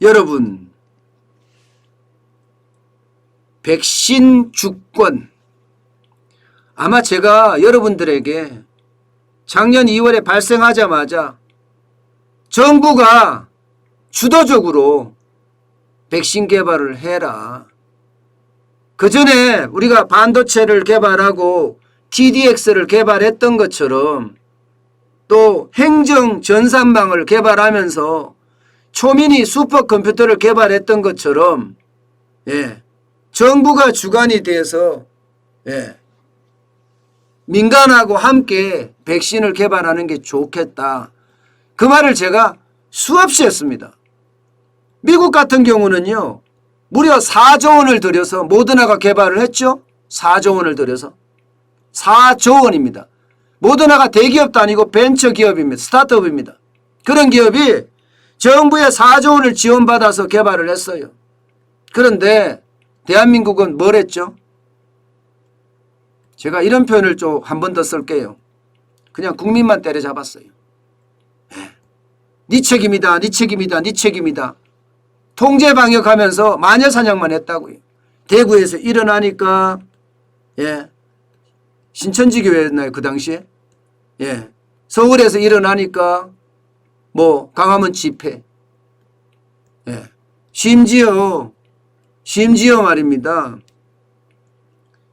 여러분, 백신 주권, 아마 제가 여러분들에게 작년 2월에 발생하자마자 정부가 주도적으로 백신 개발을 해라. 그 전에 우리가 반도체를 개발하고 TDX를 개발했던 것처럼 또 행정 전산망을 개발하면서 초미니 슈퍼컴퓨터를 개발했던 것처럼 정부가 주관이 돼서 민간하고 함께 백신을 개발하는 게 좋겠다. 그 말을 제가 수없이 했습니다. 미국 같은 경우는요, 무려 4조 원을 들여서 모더나가 개발을 했죠. 4조 원을 들여서. 4조 원입니다. 모더나가 대기업도 아니고 벤처기업입니다. 스타트업입니다. 그런 기업이 정부의 4조 원을 지원받아서 개발을 했어요. 그런데 대한민국은 뭘 했죠? 제가 이런 표현을 좀 한 번 더 쓸게요. 그냥 국민만 때려잡았어요. 네 책임이다, 네 책임이다, 네 책임이다. 통제 방역하면서 마녀 사냥만 했다고요. 대구에서 일어나니까 신천지교회였나요 그 당시에? 서울에서 일어나니까 뭐 강화문 집회. 심지어 말입니다.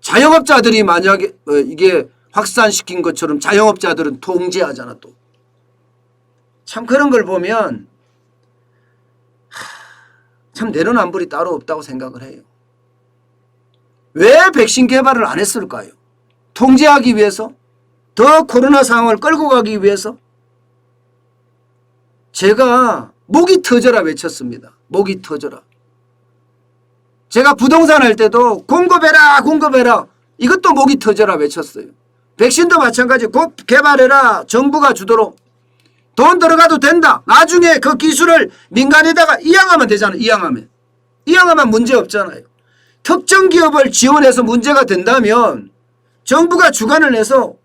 자영업자들이 만약에 이게 확산시킨 것처럼 자영업자들은 통제하잖아 또. 참 그런 걸 보면 참 내로남불이 따로 없다고 생각을 해요. 왜 백신 개발을 안 했을까요? 통제하기 위해서? 더 코로나 상황을 끌고 가기 위해서? 제가 목이 터져라 외쳤습니다. 목이 터져라. 제가 부동산 할 때도 공급해라 공급해라 이것도 목이 터져라 외쳤어요. 백신도 마찬가지 곧 개발해라. 정부가 주도록. 돈 들어가도 된다. 나중에 그 기술을 민간에다가 이양하면 되잖아요. 이양하면 문제 없잖아요. 특정 기업을 지원해서 문제가 된다면 정부가 주관을 해서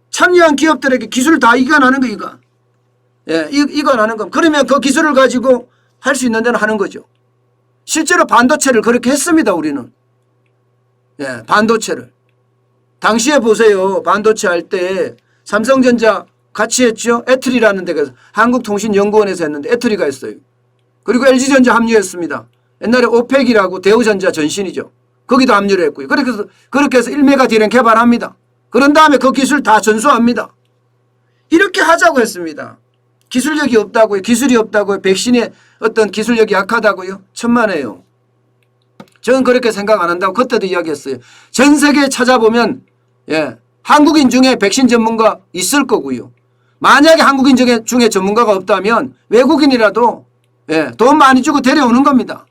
참여한 기업들에게 기술을 다 이관하는 거 이거. 이관하는 거. 그러면 그 기술을 가지고 할 수 있는 데는 하는 거죠. 실제로 반도체를 그렇게 했습니다. 우리는. 반도체를. 당시에 보세요. 반도체 할 때 삼성전자 같이 했죠. 애트리라는 데가 한국통신연구원에서 했는데 애트리가 했어요. 그리고 LG전자 합류했습니다. 옛날에 오펙이라고 대우전자 전신이죠. 거기도 합류를 했고요. 그렇게 해서 1메가 디램 개발합니다. 그런 다음에 그 기술 다 전수합니다. 이렇게 하자고 했습니다. 기술력이 없다고요. 기술이 없다고요. 백신의 어떤 기술력이 약하다고요. 천만에요. 저는 그렇게 생각 안 한다고 그때도 이야기했어요. 전 세계에 찾아보면 한국인 중에 백신 전문가 있을 거고요. 만약에 한국인 중에 전문가가 없다면 외국인이라도 돈 많이 주고 데려오는 겁니다.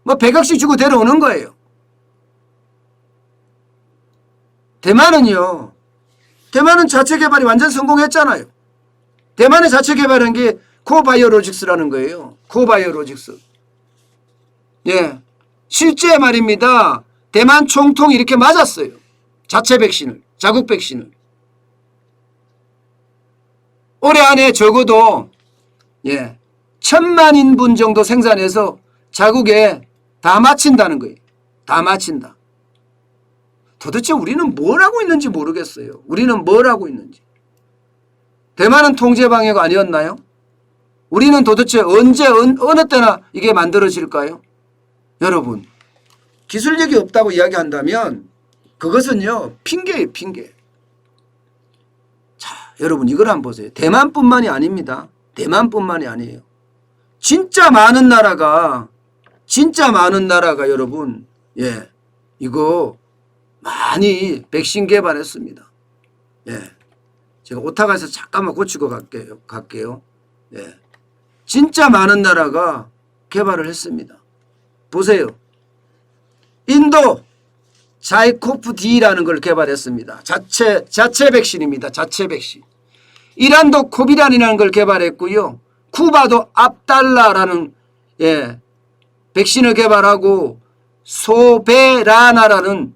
뭐 100억씩 주고 데려오는 거예요. 대만은요. 대만은 자체 개발이 완전 성공했잖아요. 대만의 자체 개발한 게 코바이오로직스라는 거예요. 코바이오로직스. 실제 말입니다. 대만 총통이 이렇게 맞았어요. 자체 백신을. 자국 백신을. 올해 안에 적어도 1000만 인분 정도 생산해서 자국에 다 마친다는 거예요. 다 마친다. 도대체 우리는 뭘 하고 있는지 모르겠어요. 우리는 뭘 하고 있는지. 대만은 통제 방역 아니었나요? 우리는 도대체 언제 어느 때나 이게 만들어질까요? 여러분, 기술력이 없다고 이야기한다면 그것은요 핑계예요. 핑계. 자, 여러분 이걸 한번 보세요. 대만뿐만이 아닙니다. 대만뿐만이 아니에요. 진짜 많은 나라가 여러분 이거 많이 백신 개발했습니다. 제가 오타가에서 잠깐만 고치고 갈게요. 진짜 많은 나라가 개발을 했습니다. 보세요. 인도 자이코프-D라는 걸 개발했습니다. 자체 백신입니다. 자체 백신. 이란도 코비란이라는 걸 개발했고요. 쿠바도 압달라라는 백신을 개발하고 소베라나라는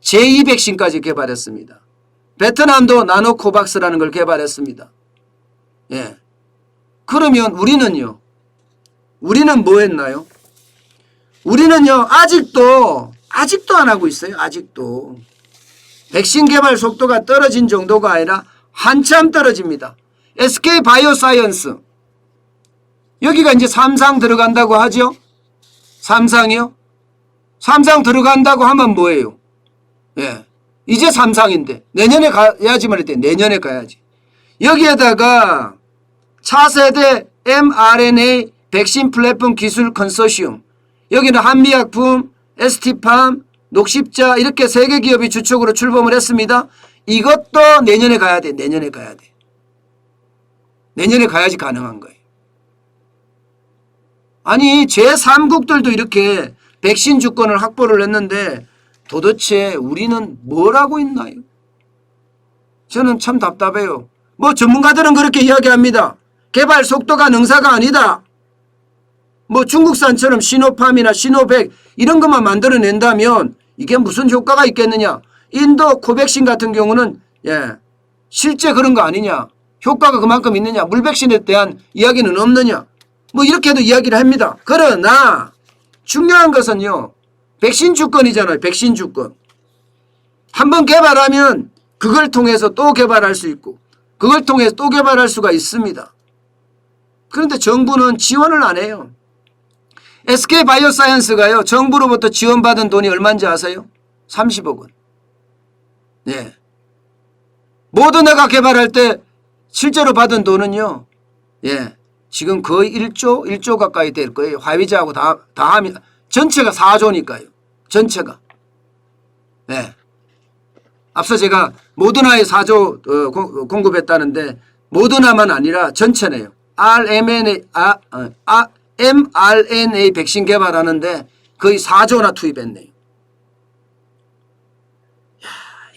제2 백신까지 개발했습니다. 베트남도 나노코박스라는 걸 개발했습니다. 그러면 우리는요. 우리는 뭐 했나요? 우리는요, 아직도 안 하고 있어요. 아직도. 백신 개발 속도가 떨어진 정도가 아니라 한참 떨어집니다. SK 바이오사이언스. 여기가 이제 3상 들어간다고 하죠? 3상이요? 3상 들어간다고 하면 뭐예요? 예. 이제 3상인데. 내년에 가야지만 했대. 내년에 가야지. 여기에다가 차세대 mRNA 백신 플랫폼 기술 컨소시엄. 여기는 한미약품, ST팜, 녹십자 이렇게 3개 기업이 주축으로 출범을 했습니다. 이것도 내년에 가야 돼. 내년에 가야 돼. 내년에 가야지 가능한 거예요. 아니 제3국들도 이렇게 백신 주권을 확보를 했는데 도대체 우리는 뭘 하고 있나요? 저는 참 답답해요. 뭐 전문가들은 그렇게 이야기합니다. 개발 속도가 능사가 아니다. 뭐 중국산처럼 시노팜이나 시노백 이런 것만 만들어낸다면 이게 무슨 효과가 있겠느냐. 인도 코백신 같은 경우는 실제 그런 거 아니냐. 효과가 그만큼 있느냐. 물백신에 대한 이야기는 없느냐. 뭐 이렇게도 이야기를 합니다. 그러나 중요한 것은요. 백신 주권이잖아요. 백신 주권. 한번 개발하면 그걸 통해서 또 개발할 수 있고 그걸 통해서 또 개발할 수가 있습니다. 그런데 정부는 지원을 안 해요. SK 바이오사이언스가요. 정부로부터 지원받은 돈이 얼마인지 아세요? 30억 원. 네. 모더나가 개발할 때 실제로 받은 돈은요. 지금 거의 1조 가까이 될 거예요. 화이자하고 다 하면 전체가 4조니까요. 전체가. 네. 앞서 제가 모더나에 4조 공급했다는데 모더나만 아니라 전체네요. mRNA 백신 개발하는데 거의 4조나 투입했네요.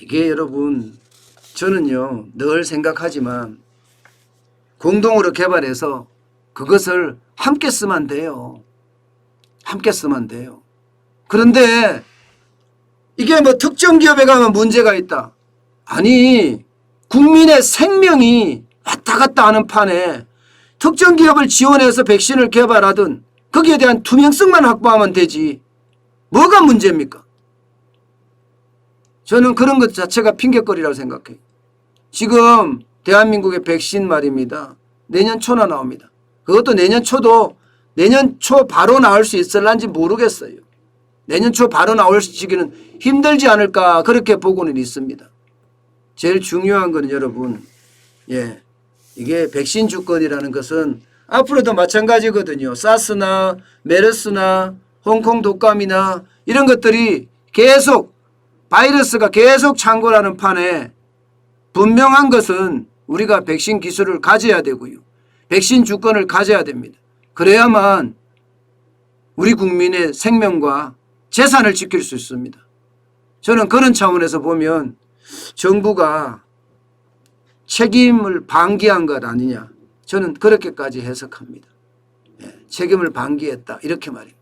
이게 여러분 저는요 늘 생각하지만 공동으로 개발해서 그것을 함께 쓰면 돼요. 함께 쓰면 돼요. 그런데 이게 뭐 특정 기업에 가면 문제가 있다. 아니 국민의 생명이 왔다 갔다 하는 판에 특정 기업을 지원해서 백신을 개발하든 거기에 대한 투명성만 확보하면 되지. 뭐가 문제입니까? 저는 그런 것 자체가 핑계거리라고 생각해요. 지금 대한민국의 백신 말입니다. 내년 초나 나옵니다. 그것도 내년 초 바로 나올 수 있을런지 모르겠어요. 내년 초 바로 나올 시기는 힘들지 않을까 그렇게 보고는 있습니다. 제일 중요한 건 여러분 이게 백신 주권이라는 것은 앞으로도 마찬가지거든요. 사스나 메르스나 홍콩 독감이나 이런 것들이 계속 바이러스가 계속 창궐하는 판에 분명한 것은 우리가 백신 기술을 가져야 되고요. 백신 주권을 가져야 됩니다. 그래야만 우리 국민의 생명과 재산을 지킬 수 있습니다. 저는 그런 차원에서 보면 정부가 책임을 방기한 것 아니냐. 저는 그렇게까지 해석합니다. 책임을 방기했다. 이렇게 말입니다.